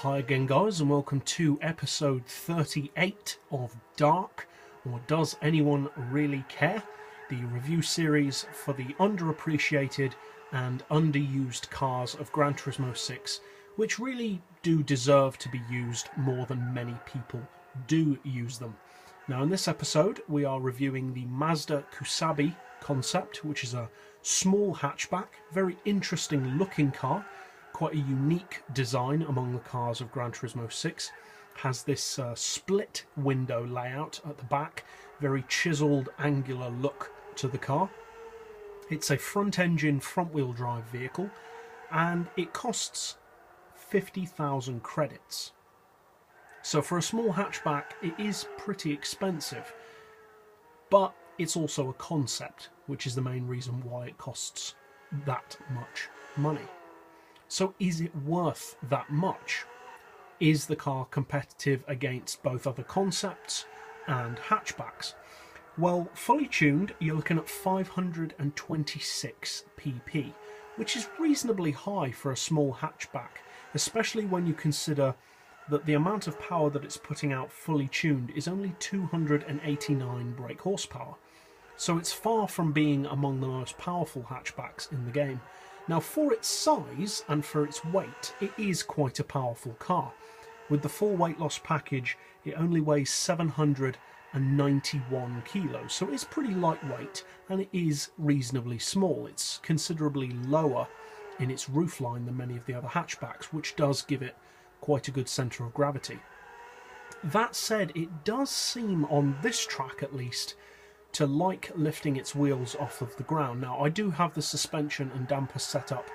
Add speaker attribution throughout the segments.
Speaker 1: Hi again guys, and welcome to episode 38 of D.A.R.C, or Does Anyone Really Care? The review series for the underappreciated and underused cars of Gran Turismo 6, which really do deserve to be used more than many people do use them. Now in this episode we are reviewing the Mazda Kusabi concept, which is a small hatchback, very interesting looking car. Quite a unique design among the cars of Gran Turismo 6. Has this split window layout at the back, very chiseled angular look to the car. It's a front engine front wheel drive vehicle and it costs 50,000 credits. So for a small hatchback it is pretty expensive, but it's also a concept, which is the main reason why it costs that much money. So is it worth that much? Is the car competitive against both other concepts and hatchbacks? Well, fully tuned, you're looking at 526 pp, which is reasonably high for a small hatchback, especially when you consider that the amount of power that it's putting out fully tuned is only 289 brake horsepower. So it's far from being among the most powerful hatchbacks in the game. Now for its size and for its weight, it is quite a powerful car. With the full weight loss package, it only weighs 791 kilos, so it's pretty lightweight and it is reasonably small. It's considerably lower in its roofline than many of the other hatchbacks, which does give it quite a good centre of gravity. That said, it does seem, on this track at least, to like lifting its wheels off of the ground. Now I do have the suspension and damper set up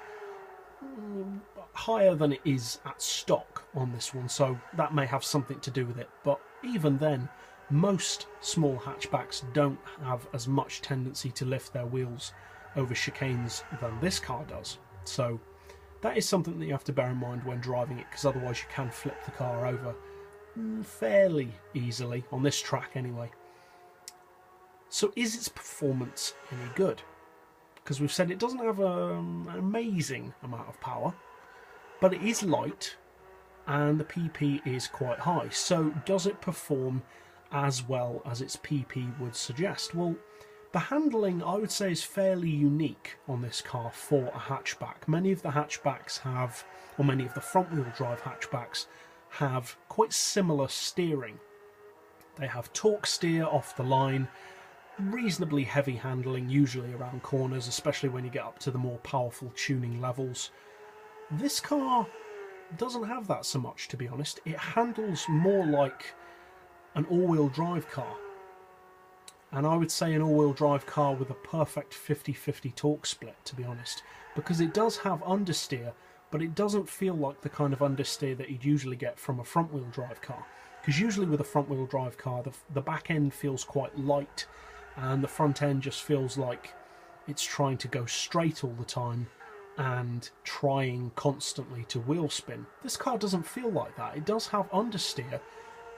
Speaker 1: higher than it is at stock on this one, so that may have something to do with it, but even then most small hatchbacks don't have as much tendency to lift their wheels over chicanes than this car does. So that is something that you have to bear in mind when driving it, because otherwise you can flip the car over fairly easily, on this track anyway. So is its performance any good? Because we've said it doesn't have an amazing amount of power, but it is light and the PP is quite high. So does it perform as well as its PP would suggest? Well, the handling I would say is fairly unique on this car for a hatchback. Many of the hatchbacks have, or many of the front wheel drive hatchbacks have quite similar steering. They have torque steer off the line, reasonably heavy handling, usually around corners, especially when you get up to the more powerful tuning levels. This car doesn't have that so much, to be honest. It handles more like an all-wheel drive car, and I would say an all-wheel drive car with a perfect 50-50 torque split, to be honest, because it does have understeer, but it doesn't feel like the kind of understeer that you'd usually get from a front-wheel drive car, because usually with a front-wheel drive car the back end feels quite light and the front end just feels like it's trying to go straight all the time and trying constantly to wheel spin. This car doesn't feel like that. It does have understeer,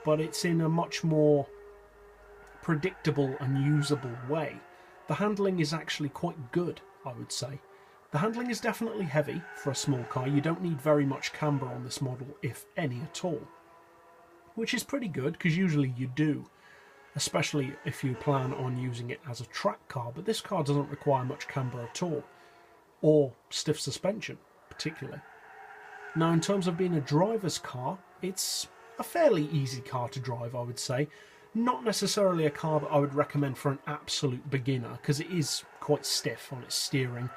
Speaker 1: but it's in a much more predictable and usable way. The handling is actually quite good, I would say. The handling is definitely heavy for a small car. You don't need very much camber on this model, if any at all, which is pretty good because usually you do, especially if you plan on using it as a track car, but this car doesn't require much camber at all, or stiff suspension particularly. Now in terms of being a driver's car, it's a fairly easy car to drive, I would say. Not necessarily a car that I would recommend for an absolute beginner, because it is quite stiff on its steering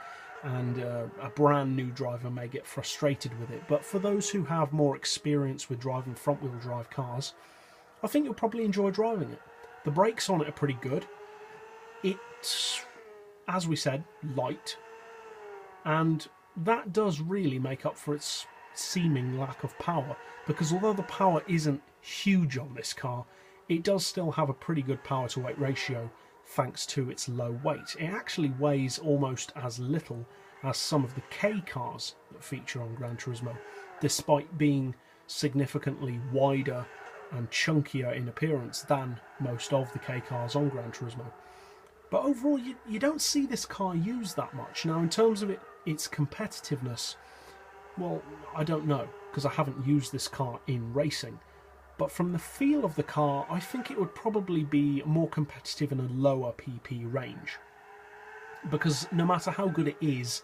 Speaker 1: and a brand new driver may get frustrated with it, but for those who have more experience with driving front wheel drive cars, I think you'll probably enjoy driving it. The brakes on it are pretty good. It's, as we said, light, and that does really make up for its seeming lack of power, because although the power isn't huge on this car, it does still have a pretty good power to weight ratio thanks to its low weight. It actually weighs almost as little as some of the K cars that feature on Gran Turismo, despite being significantly wider and chunkier in appearance than most of the K cars on Gran Turismo. But overall, you don't see this car used that much. Now, in terms of its competitiveness, well, I don't know. because I haven't used this car in racing. But from the feel of the car, I think it would probably be more competitive in a lower PP range. Because no matter how good it is,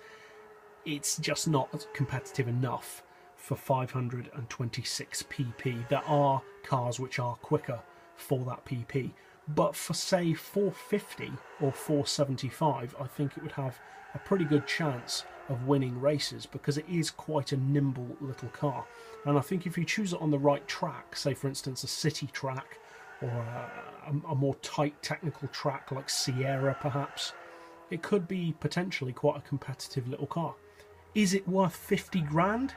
Speaker 1: it's just not competitive enough for 526 PP. There are cars which are quicker for that PP. But for, say, 450 or 475, I think it would have a pretty good chance of winning races, because it is quite a nimble little car. And I think if you choose it on the right track, say for instance a city track, or a more tight technical track like Sierra perhaps, it could be potentially quite a competitive little car. Is it worth 50 grand?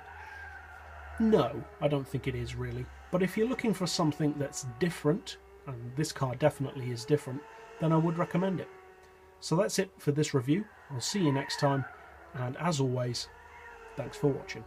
Speaker 1: No, I don't think it is really. But if you're looking for something that's different, and this car definitely is different, then I would recommend it. So that's it for this review. I'll see you next time, and as always, thanks for watching.